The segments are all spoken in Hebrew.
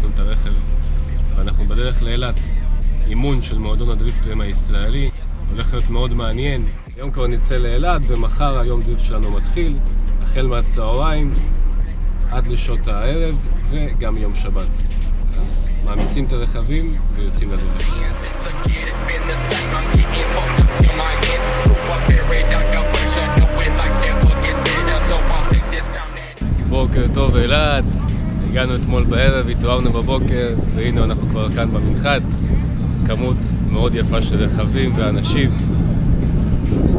הכנסנו את הרכב ואנחנו בדרך לאילת. אימון של מועדון הדריפטרים הישראלי, הולך להיות מאוד מעניין. היום כבר נצא לאילת ומחר היום דריפט שלנו מתחיל, החל מהצהריים עד לשעות הערב וגם יום שבת. אז מעמיסים את הרכבים ויוצאים לדרך. בוקר טוב אילת, הגענו אתמול בערב, התעוררנו בבוקר והנה אנחנו כבר כאן במנחת. כמות מאוד יפה של רכבים ואנשים,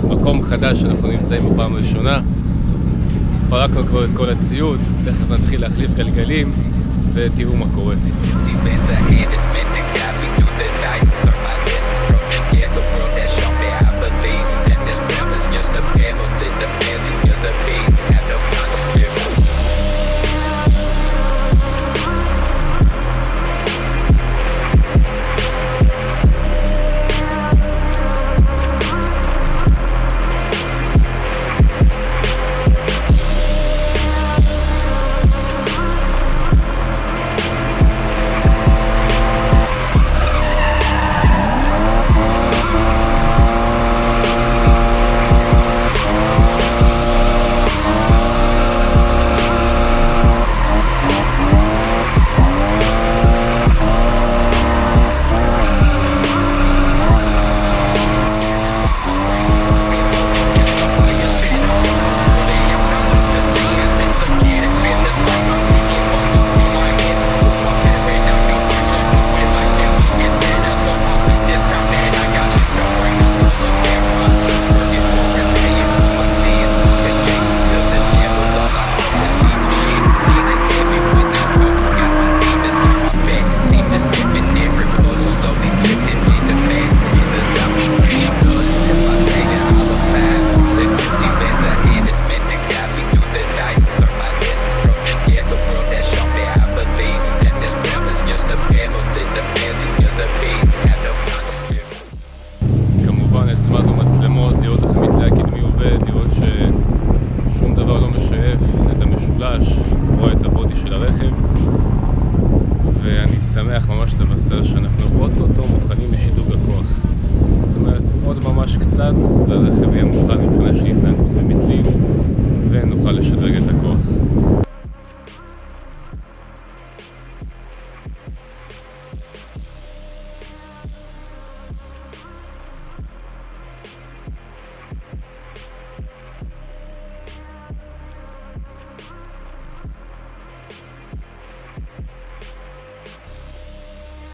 מקום חדש שאנחנו נמצאים בפעם הראשונה. פרקנו כבר את כל הציוד, תכף נתחיל להחליף גלגלים ותראו מה קורה.